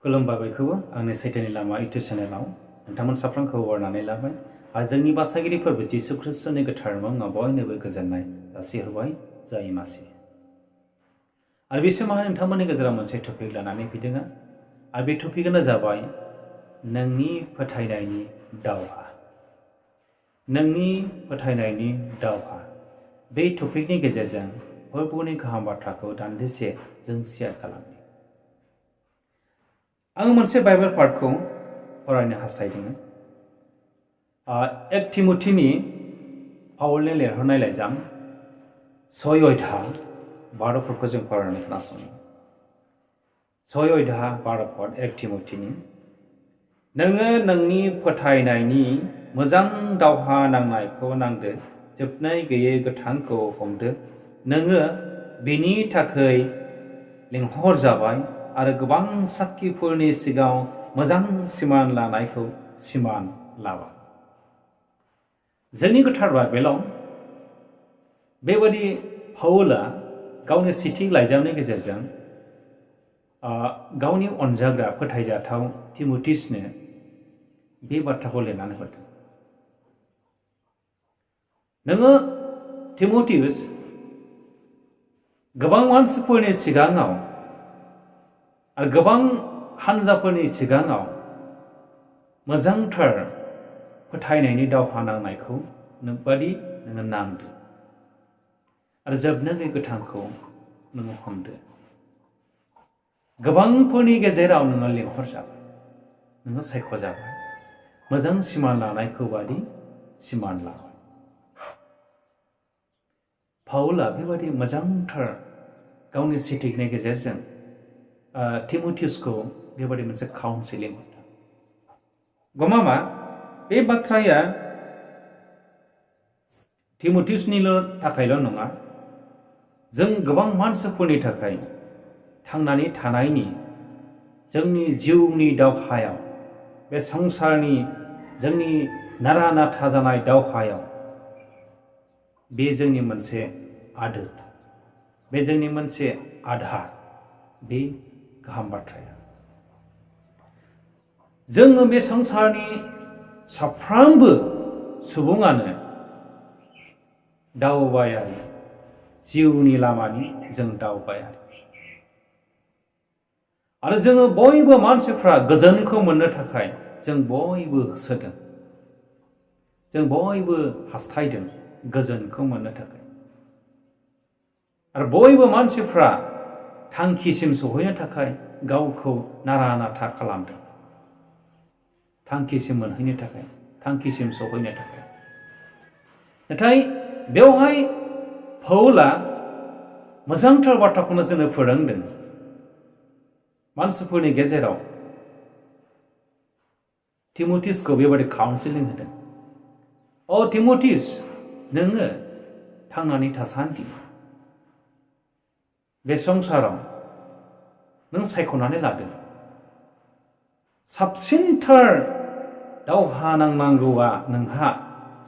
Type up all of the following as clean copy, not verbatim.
खुलुमबाय बयखौबो आंनि switwni लामा इउटिउब चेनेलाव नोंथांमोन साफ्रोमखौ बरनानै लाबाय आरो जोंनि बासागिरि फोरबो जिसु ख्रिस्टनि गोथार मुङाव बयनोबो गोजोननाय जासिहरबाय जय मासि। आरो बे समावहाय नोंथांमोननि गेजेराव मोनसे टपिक लानानै फैदों आरो बे टपिकआनो जाबाय नोंनि फोथायनायनि दावहा। नोंनि फोथायनायनि दावहा। बे टपिकनि गेजेरजों फोरबुनि गाहाम बाथ्राखौ दान्दिसे जों शेयार खालामो। आं मोनसे बाइबेल पार्टखौ फरायनो हास्थायदों। 1 तिम'थिनि पाउलनि लिरहरनाय लाइजाम 6 अध्याय 12 पदखौ जों फरायनानै खोनासङो। 6 अध्याय 12 पद 1 तिम'थिनि नोङो नोंनि फोथायनायनि मोजां दावहा नांनायखौ नांदो, जोबनाय गैयै गोथांखौ हमदो। नोङो बेनि थाखाय लिंहर जाबाय आरो गोबां साखिफोरनि सिगाङाव मोजां सिमान लानायखौ सिमान लाबाय। जोंनि गोथार बाइबेलाव बेबादि पाउला गावनि सेथि लाइजामनि गेजेरजों गावनि अनजाग्रा फोथायजाथाव तिम'थिसनो बे बाथ्राखौ लिरनानै हरदों। नोङो तिम'थिस गोबां मानसिफोरनि सिगाङाव आरो गोबां हानजाफोरनि सिगाङाव मोजांथार फोथायनायनि दावहा नांनायखौ नोङो नांदो आरो जोबनाय गोथांखौ नोङो हमदो। गोबांफोरनि गेजेराव नोङो लिंहरजाबाय, नोङो सायख'जाबाय, मोजां सिमान लानायखौ बादि सिमान लाबाय। पाउला बेबादि मोजांथार गावनि सिटिकनि गेजेरजों तिम'थिसखौ बेबादि मोनसे काउन्सिलिं हरदों। गमामा बे बाथ्राया तिम'थिसनिल' थाखायल' नङा, जों गोबां मानसिफोरनि थाखाय थांनानै थानायनि जोंनि जिउनि दावहायाव, बे संसारनि जोंनि नारा नाथा जानाय दावहायाव बे जोंनि मोनसे आदोर, बे जोंनि मोनसे आधार, बे गाहाम बाथ्राया। जोङो बे संसारनि साफ्रोमबो सुबुङानो दावबायारि, जिउनि लामानि जों दावबायारि। आरो जोङो बयबो मानसिफ्रा गोजोनखौ मोननो थाखाय जों बयबो होसोदों, जों बयबो हास्थायदों गोजोनखौ मोननो थाखाय। आरो बयबो मानसिफ्रा थांखिसिम सहैनो थाखाय गावखौ नारा नाथा खालामदों, थांखिसिम मोनहैनो थाखाय, थांखिसिम सहैनो थाखाय। नाथाय बेवहाय पाउला मोजांथार बाथ्राखौनो जोंनो फोरोंदों। मानसिफोरनि गेजेराव तिम'थिसखौ बेबादि काउन्सिलिं होदों। तिम'थिस, नोङो थांनानै थासान्दि बे संसाराव नों सायख'नानै लादों। साबसिनथार दावहा नांनांगौआ नोंहा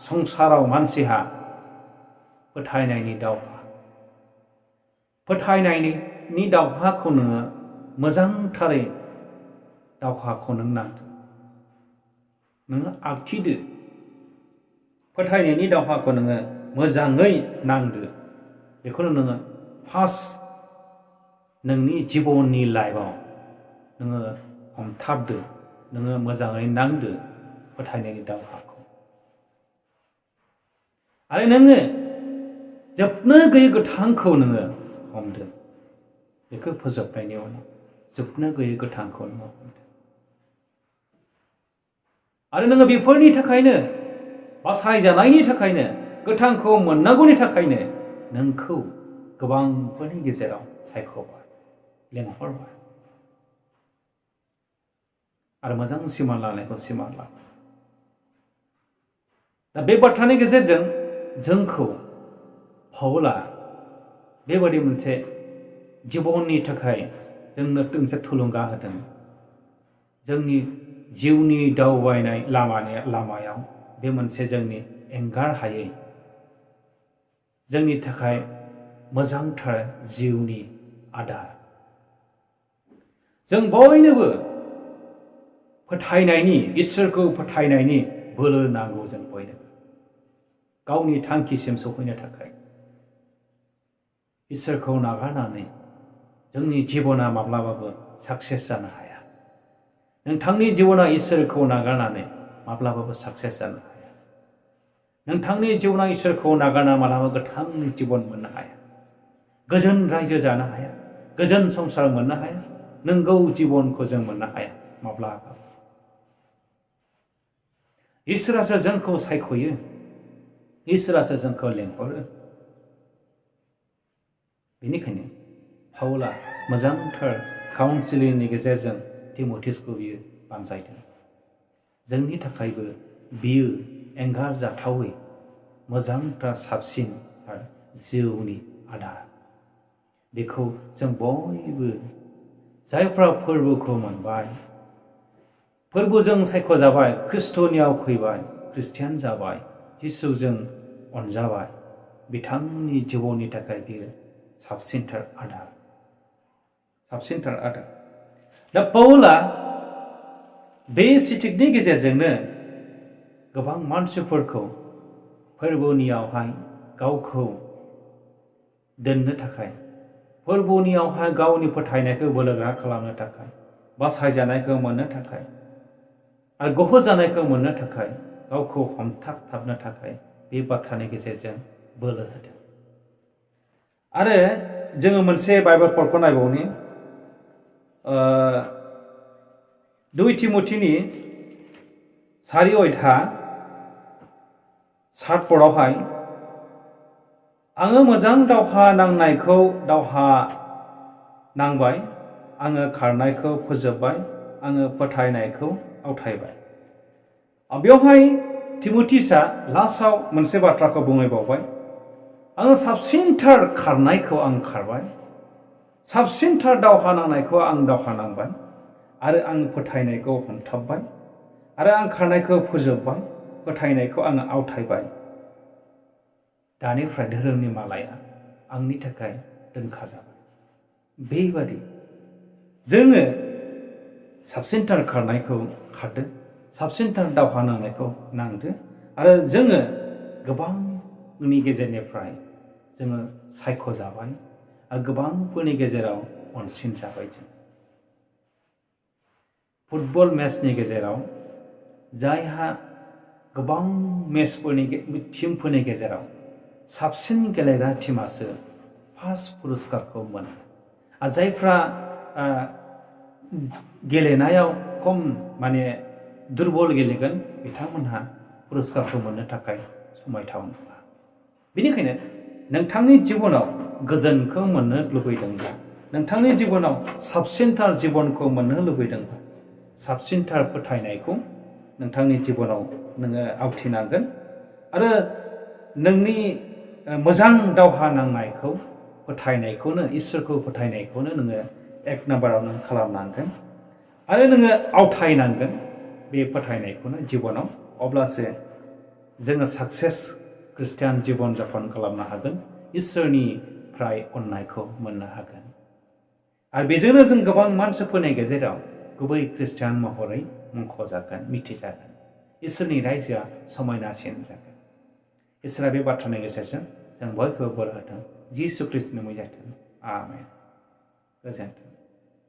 संसाराव मानसिहा फोथायनायनि दावहा। फोथायनायनि दावहाखौ नोङो मोजांथारै दावहाखौ नों नांदो, नोङो आगथिदो। फोथायनायनि दावहाखौ नोङो मोजाङै नांदो। बेखौनो नोङो फार्स्ट नोंनि जिबननि लाइफआव नोङो हमथाबदो, नोङो मोजाङै नांदो फोथायनायनि दावहाखौ। आरो नोङो जोबनो गैयै गोथांखौ नोङो हमदो। बेखौ फोजोबनायनि उनाव जोबनो गैयै गोथांखौ नोङो हमदो। आरो नोङो बेफोरनि थाखायनो, बासायजानायनि थाखायनो, गोथांखौ मोननांगौनि थाखायनो नोंखौ गोबांफोरनि गेजेराव सायख'बाय, लेंहरबाय आरो मोजां सिमान लानायखौ सिमान लाबाय। दा बे बाथ्रानि गेजेरजों जोंखौ पाउला बेबादि मोनसे जिबननि थाखाय जोंनो मोनसे थुलुंगा होदों। जोंनि जिउनि दावबायनाय लामायाव बे मोनसे जोंनि एंगार हायै, जोंनि थाखाय मोजांथार जिउनि आदार। जों बयनोबो फोथायनायनि इसोरखौ फोथायनायनि बोलो नांगौ जों बयनोबो गावनि थांखिसिम सौहैनो थाखाय इसोरखौ नागारनानै जोंनि जिबना माब्लाबाबो साक्सेस जानो हाया नोंथांनि जिबना इसोरखौ नागारनानै माब्लाबाबो साक्सेस जानो हाया नोंथांनि जिबना इसोरखौ नागारना माब्लाबा गोथां जिबन मोननो हाया गोजोन रायजो जानो हाया गोजोन संसार मोननो हाया नंगौ जिबनखौ जों मोननो हाया माब्लाबा इसोरासो जोंखौ सायख'यो इसोरासो जोंखौ लेंहरो बेनिखायनो पाउला मोजांथार काउन्सिलिंनि गेजेरजों तिमथिसखौ बियो बानजायदों जोंनि थाखायबो बियो एंगारजाथावै मोजांथार साबसिनथार जिउनि आदार बेखौ जों बयबो जायफ्रा फोरबोखौ मोनबाय फोरबोजों सायख'जाबाय ख्रिस्ट'नियाव फैबाय ख्रिस्टियान जाबाय जिसुजों अनजाबाय बिथांनि जिउनि थाखाय बियो साबसिनथार आदार दा पाउला बे सिटिकनि गेजेरजोंनो गोबां मानसिफोरखौ फोरबोनियावहाय गावखौ दोननो थाखाय फोरबोनियावहाय गावनि फोथायनायखौ बोलोगोरा खालामनो थाखाय बासायजानायखौ मोननो थाखाय आरो गहोजानायखौ मोननो थाखाय गावखौ हमथाबथाबनो थाखाय बे बाथ्रानि गेजेरजों बोलो होदों आरो जोङो मोनसे बाइबेल पदखौ नायबावनि 2 तिमथिनि 4 अध्याय 7 पदआवहाय आङो मोजां दावहा नांबाय आङो खारनायखौ फोजोबबाय आङो फोथायनायखौ आवथायबाय बेवहाय तिमथिसआ लास्टआव मोनसे बाथ्राखौ बुंबावबाय आङो साबसिनथार खारनायखौ आं खारबाय साबसिनथार दावहा नांनायखौ आं दावहा नांबाय आरो आं फोथायनायखौ हमथाबबाय आरो आं खारनायखौ फोजोबबाय फोथायनायखौ आङो आवथायबाय दानिफ्राय धोरोमनि मालाया आंनि थाखाय दोनखाजाबाय बेबादि जोङो साबसिनथार खारनायखौ खारदो साबसिनथार दावहा नांनायखौ नांदो आरो जोङो गोबांनि गेजेरनिफ्राय जोङो सायख'जाबाय आरो गोबांफोरनि गेजेराव अनसिनजाबाय जों फुटबल मेचनि गेजेराव जायहा गोबां टिमफोरनि गेजेराव साबसिन गेलेग्रा टिमासो फार्स्ट पुरस्कारखौ मोनो आरो जायफ्रा गेलेनायाव खम दुरबल गेलेगोन बिथांमोनहा पुरस्कारखौ मोननो थाखाय समायथाव नङा बेनिखायनो नोंथांनि जिबनाव गोजोनखौ मोननो लुबैदोंब्ला नोंथांनि जिबनाव साबसिनथार जिबनखौ मोननो लुबैदोंब्ला साबसिनथार फोथायनायखौ नोंथांनि जिबनाव नोङो आवथिनांगोन आरो नोंनि मोजां दावहा नांनायखौ फोथायनायखौनो इसोरखौ फोथायनायखौनो नोङो 1 नाम्बाराव नों खालामनांगोन आरो नोङो आवथायनांगोन बे फोथायनायखौनो जिबनाव अब्लासो जोङो साक्सेस ख्रिस्टियान जिबन जापन खालामनो हागोन इसोरनिफ्राय अननायखौ मोननो हागोन आरो बेजोंनो जों गोबां मानसिफोरनि गेजेराव गुबै ख्रिस्टियान महरै मुंख'जागोन मिथिजागोन इसोरनि रायजोआ समायनासिन जागोन इसोरा बे बाथ्रानि गेजेरजों जों बयखौबो बोर होथों जिसु ख्रिस्टनि मुङै जाथों आमेन गोजोन्थों।